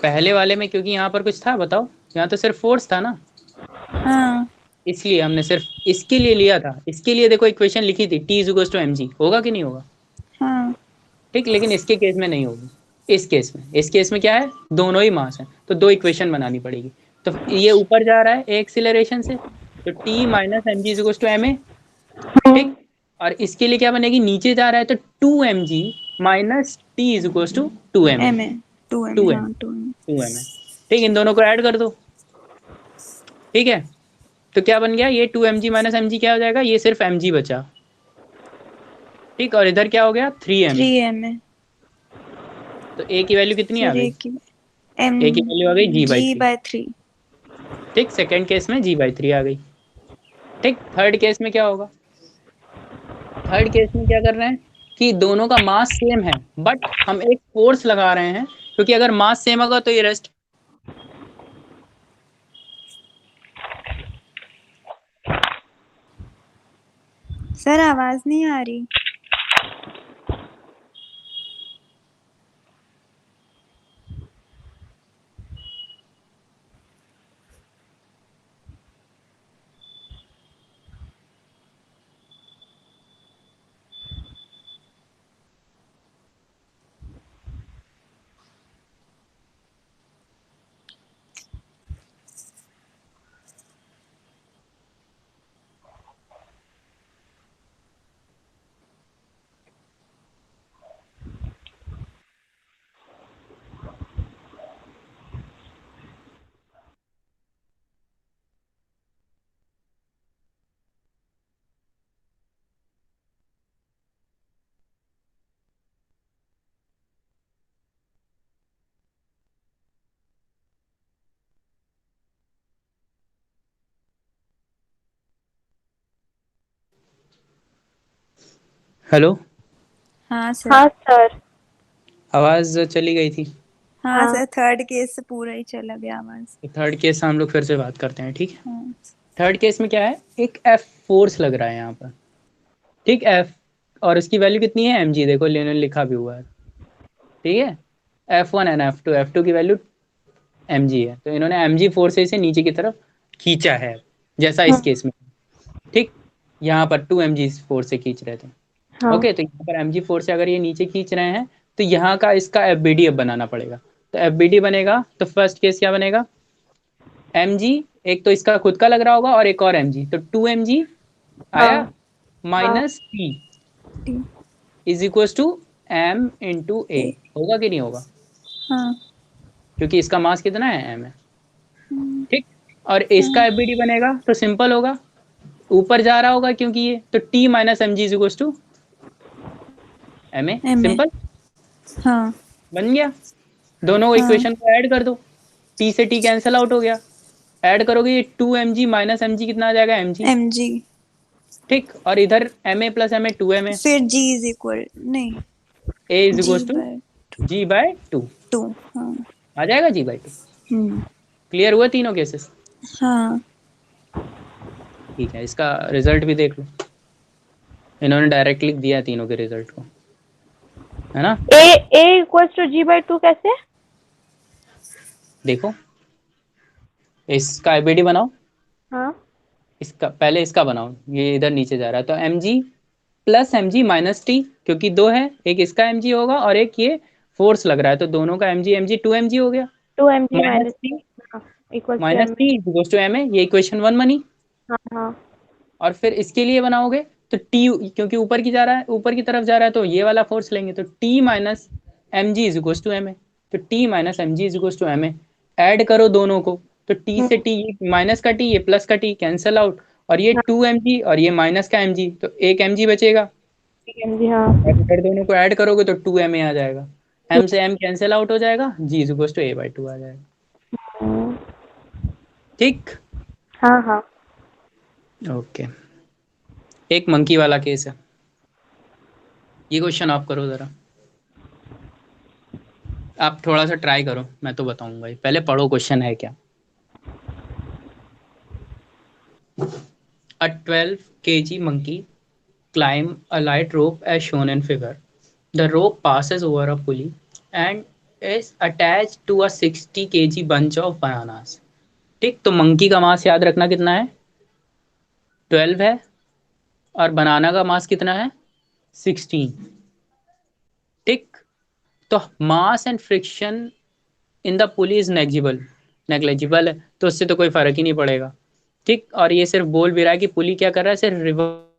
पहले वाले में, क्योंकि यहाँ पर कुछ था बताओ, यहाँ तो सिर्फ फोर्स था ना, हैं? हाँ इसलिए हमने सिर्फ इसके लिए लिया था। इसके लिए देखो इक्वेशन लिखी थी, T is equal to M G, होगा कि नहीं होगा। हाँ ठीक, लेकिन इसके केस में नहीं होगी। इस केस में क्या है, दोनों ही मास है, तो दो इक्वेशन बनानी पड़ेगी। तो ये अच्छा। ऊपर जा रहा है एक्सीलरेशन से, तो T minus M G is equal to M A. ठीक, और इसके लिए क्या बनेगी, नीचे जा रहा है तो 2 mg minus T is equal to 2 ma। M A, two M A, 2 ma, हाँ 2 एम। 2 ma। ठीक, इन दोनों को ऐड कर दो। ठीक है, तो क्या बन गया, ये 2 mg माइनस एम जी क्या हो जाएगा, ये सिर्फ mg बचा। ठीक, और इधर क्या हो गया, 3 ma। 3 M a. तो a की वैल्यू कितनी आ फिर गई, एक एम a की वैल्यू आ गई g by G three. By 3। ठीक, सेकेंड केस में g/3 आ गई। ठीक, थर्ड केस में क्या होगा, थर्ड केस में क्या कर रहे हैं कि दोनों का मास सेम है, बट हम एक फोर्स लगा रहे हैं, क्योंकि अगर मास सेम होगा तो ये रेस्ट। सर आवाज नहीं आ रही। हेलो, हाँ सर। हाँ सर। आवाज चली गई थी। हाँ हाँ सर, थर्ड केस से पूरा ही चला गया आवाज। तो थर्ड केस हम लोग फिर से बात करते हैं। ठीक है, हाँ। थर्ड केस में क्या है, एक एफ फोर्स लग रहा है यहाँ पर। ठीक, एफ, और उसकी वैल्यू कितनी है, एम जी, देखो लेने लिखा भी हुआ है। ठीक है, F1 एंड F2 की वैल्यू एम जी है, तो इन्होंने एम जी फोर्स से इसे नीचे की तरफ खींचा है, जैसा इस केस में। ठीक, यहाँ पर 2 mg फोर्स से खींच रहे थे। हाँ ओके, तो यहाँ पर mg फोर्स से अगर ये नीचे खींच रहे हैं, तो यहाँ का इसका एफ बी डी अब बनाना पड़ेगा। तो एफ बी डी बनेगा, तो फर्स्ट केस क्या बनेगा, mg, एक तो इसका खुद का लग रहा होगा और एक और mg, तो 2 mg हाँ आया minus t t is equal to m into a, a. होगा कि नहीं होगा, हाँ। क्योंकि इसका मास कितना है, m है। हम्म, ठीक, और इसका हाँ। एफ बी डी बनेगा तो सिंपल होगा, ऊपर जा रहा होगा क्योंकि ये, तो t minus M G is equal to M A, M A. Simple हाँ। बन गया। दोनों हाँ। इक्वेशन को ऐड कर दो, t से t कैंसिल आउट हो गया, ऐड करोगे ये 2 mg माइनस एम जी कितना आ जाएगा, mg। M G. ठीक, और इधर ma प्लस ma 2ma, फिर जी इज इक्वल नहीं, a is G equal to by g/2 2। हाँ। आ जाएगा, g/2। हम्म। क्लियर हुआ तीनों केसेस। हाँ। ठीक है, इसका रिजल्ट भी देख लो, इन्होंने डायरेक्ट लिख दिया है तीनों के रिजल्ट को, है ना। ए ए इक्वल्स टू g/2 कैसे। देखो, इसका एबीडी बनाओ, हाँ इसका पहले इसका बनाओ, ये इधर नीचे जा रहा है, तो mg plus mg minus T, क्योंकि दो है, एक इसका mg होगा और एक ये फोर्स लग रहा है, तो दोनों का mg mg 2 mg हो गया, 2 mg minus minus T, equals to minus m। T equal to ma, ये इक्वेशन 1 बनी। हाँ हाँ और फिर इसके लिए बनाओगे तो टी, क्योंकि ऊपर की जा रहा है, ऊपर की तरफ जा रहा है, तो ये वाला फोर्स लेंगे, तो T minus M G is equal to M a, तो T minus M G is equal to M a, add करो दोनों को, तो टी से टी, माइनस का टी, ये प्लस का टी कैंसल आउट, और ये हाँ 2 mg और ये माइनस का mg, तो एक mg बचेगा। जी हाँ। और इधर दोनों को ऐड करोगे तो 2ma आ जाएगा। m से m कैंसिल आउट हो जाएगा, g is equal to a/2 आ जाएगा। हम्म, ठीक। हाँ हाँ। ओके, एक मंकी वाला केस है, ये क्वेश्चन आप करो जरा। आप थोड़ा सा ट्राई करो, मैं तो बताऊंगा ही, पहले पढ़ो क्वेश्चन है क्या। A 12 kg monkey climb a light rope as shown in figure. The rope passes over a pulley and is attached to a 60 kg bunch of bananas. ठीक, तो मंकी का मास याद रखना कितना है, 12 है, और बनाना का मास कितना है, 16। ठीक, तो mass and friction in the pulley is negligible है, तो उससे तो कोई फर्क ही नहीं पड़ेगा। ठीक, और ये सिर्फ बोल भी रहा है कि पुली क्या कर रहा है, सिर्फ रिवर्स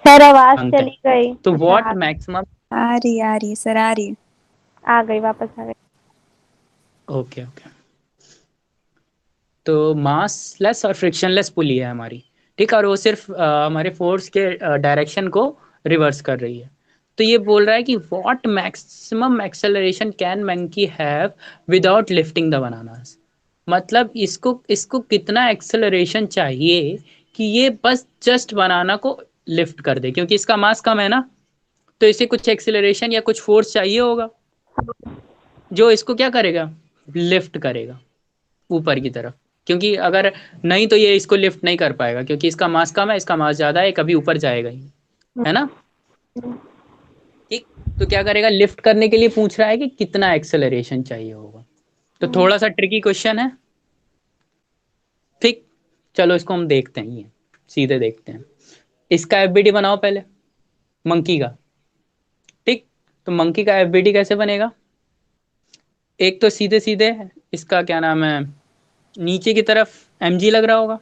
सर आवाज है। चली गई। तो अच्छा व्हाट मैक्सिमम, आ रही सर, आ रही। आ गई, वापस आ गई। ओके ओके, तो मास लेस और फ्रिक्शनलेस पुली है हमारी। ठीक, और वो सिर्फ हमारे फोर्स के डायरेक्शन को रिवर्स कर रही है। तो ये बोल रहा है कि what maximum acceleration can monkey have without lifting the bananas. मतलब इसको इसको कितना एक्सेलरेशन चाहिए कि ये बस जस्ट बनाना को लिफ्ट कर दे, क्योंकि इसका मास कम है ना, तो इसे कुछ एक्सेलरेशन या कुछ फोर्स चाहिए होगा जो इसको क्या करेगा, लिफ्ट करेगा ऊपर की तरफ। क्योंकि अगर नहीं तो ये इसको लिफ्ट नहीं कर पाएगा, क्योंकि इसका मास कम है, इसका मास ज्यादा है, कभी ऊपर जाएगा ही, है ना। ठीक, तो क्या करेगा, लिफ्ट करने के लिए पूछ रहा है कि कितना एक्सेलरेशन चाहिए होगा। तो थोड़ा सा ट्रिकी क्वेश्चन है। ठीक, चलो इसको हम देखते हैं, ये सीधे देखते हैं। इसका एफबीडी बनाओ पहले, मंकी का। ठीक, तो मंकी का एफबीडी कैसे बनेगा, एक तो सीधे सीधे इसका क्या नाम है, नीचे की तरफ mg लग रहा होगा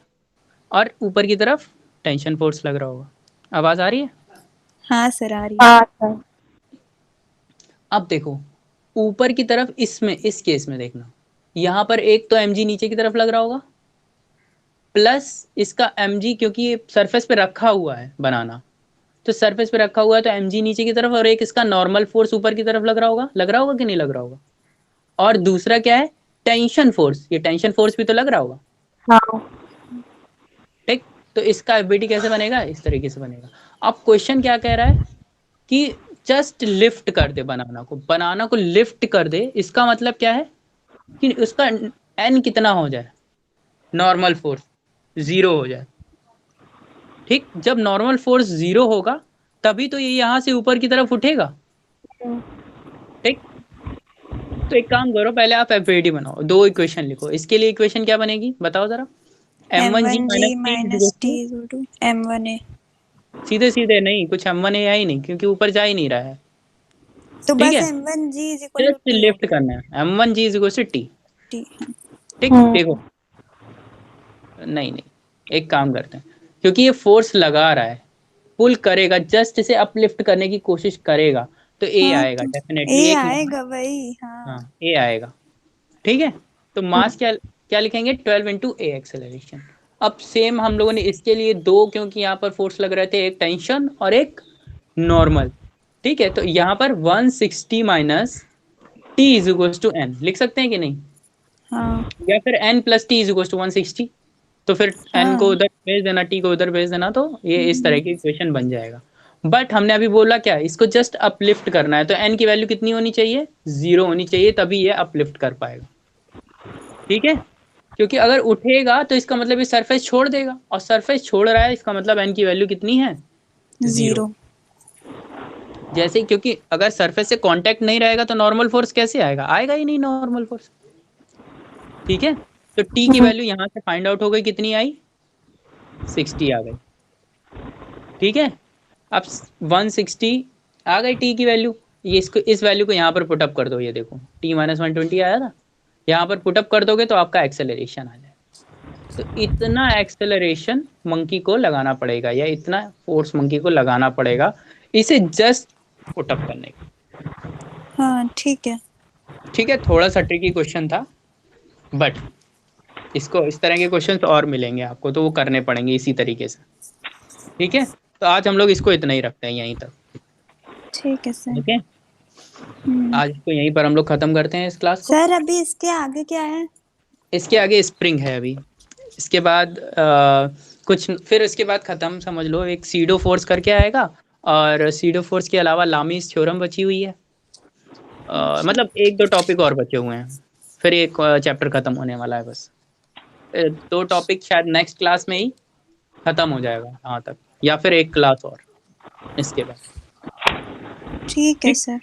और ऊपर की तरफ टेंशन फोर्स लग रहा होगा। आवाज आ रही है। हाँ सर, आ रही। हाँ सर। अब देखो ऊपर की तरफ, इसमें इस केस में देखना, यहाँ पर एक तो mg नीचे की तरफ लग रहा होगा, प्लस इसका mg, क्योंकि ये सरफेस पे रखा हुआ है बनाना, तो सरफेस पे रखा हुआ है तो mg नीचे की तरफ, और एक इसका नॉर्मल फोर्स ऊपर की तरफ लग रहा होगा कि नहीं लग रहा होगा। और दूसरा क्या है, टेंशन फोर्स, ये टेंशन फोर्स भी तो लग रहा होगा। हाँ। ठीक, तो इसका एफबीटी कैसे बनेगा, इस तरीके से बनेगा। अब क्वेश्चन क्या कह रहा है कि जस्ट लिफ्ट कर दे बनाना को लिफ्ट कर दे। इसका मतलब क्या है कि उसका एन कितना हो जाए, नॉर्मल फोर्स 0 हो जाए। ठीक, जब नॉर्मल फोर्स 0 होगा तभी तो ये यहाँ से ऊपर की तरफ उठेगा। ठीक, तो एक काम करो, पहले आप एफबीटी बनाओ, दो इक्वेशन लिखो। इसके लिए इक्वेशन क्या बनेगी बताओ जरा, m1g m1g minus minus T, t equal to m1a। सीधे सीधे नहीं, कुछ m1a है ही नहीं, क्योंकि ऊपर जा ही नहीं रहा है। तो ठीक बस है, m1g is equal to just t हो लिफ्ट गया। करना है, m1g is equal to T. t। ठीक, देखो, नहीं नहीं, एक काम करते हैं, क्योंकि ये फोर्स लगा रहा है, पुल करेगा, जस्ट इसे अपलिफ्ट करने की कोशिश करेगा, तो ए हाँ आएगा तो डेफिनेटली, a एक मास, आएगा भाई, हाँ। हाँ ए आएगा। ठीक है, तो मास क्या क्या लिखेंगे, 12 इंटू ए एक्सेलरेशन। अब सेम हम लोगों ने इसके लिए दो, क्योंकि यहाँ पर फोर्स लग रहे थे, एक टेंशन और एक नॉर्मल। ठीक है, तो यहाँ पर 160 minus T is equal to N लिख सकते हैं कि नहीं, हाँ या फिर n plus T is equal to 160। तो फिर n को हाँ। उधर भेज देना, t को उधर भेज देना, तो ये इस तरह की इक्वेशन बन जाएगा। बट हमने अभी बोला क्या, इसको जस्ट अपलिफ्ट करना है, तो n की वैल्यू कितनी होनी चाहिए, 0 होनी चाहिए, तभी ये अपलिफ्ट कर पाएगा। ठीक है, क्योंकि अगर उठेगा तो इसका मतलब ये सरफेस छोड़ देगा, और सरफेस छोड़ रहा है, इसका मतलब n की वैल्यू कितनी है, 0। 0। जैसे, क्योंकि अगर सरफेस से कांटेक्ट नहीं रहेगा तो नॉर्मल फोर्स कैसे आएगा, आएगा ही नहीं नॉर्मल फोर्स। ठीक है, तो t की वैल्यू यहां से फाइंड आउट हो गई, कितनी आई, 60 आ गई। ठीक है, अब 160 आ गई t की वैल्यू, ये इसको, इस वैल्यू को यहाँ पर पुटअप कर दो, ये देखो t माइनस 120 आया था, यहाँ पर पुटअप कर दोगे तो आपका एक्सेलरेशन आ जाए। तो इतना एक्सेलरेशन मंकी को लगाना पड़ेगा, या इतना फोर्स मंकी को लगाना पड़ेगा इसे जस्ट पुटअप करने का। हाँ ठीक है। ठीक है, थोड़ा सा ट्रिकी क्वेश्चन था, बट इसको, इस तरह के क्वेश्चन और मिलेंगे आपको, तो वो करने पड़ेंगे इसी तरीके से। ठीक है, तो आज हम लोग इसको इतना ही रखते हैं यहीं तक। ठीक है सर। ठीक है, आज इसको यहीं पर हम लोग खत्म करते हैं इस क्लास को। सर अभी इसके आगे क्या है? इसके आगे स्प्रिंग है अभी। इसके बाद कुछ फिर इसके बाद खत्म समझ लो, एक सीडो फोर्स करके आएगा, और सीडो फोर्स के अलावा लामीस थ्योरम बची हुई है। मतलब एक दो टॉपिक और बचे हुए हैं, फिर एक चैप्टर खत्म होने वाला है बस। दो टॉपिक शायद नेक्स्ट क्लास में ही खत्म हो जाएगा वहाँ तक, या फिर एक क्लास और इसके बाद। ठीक है ठीक, सर।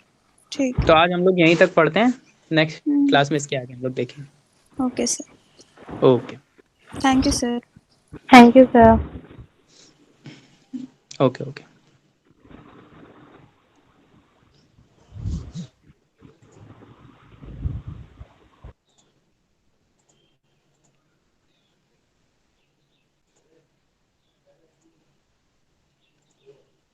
ठीक। तो आज हम लोग यहीं तक पढ़ते हैं, नेक्स्ट क्लास में इसके आगे हम लोग देखेंगे। Okay sir. Okay, thank you sir. Thank you sir. Okay okay.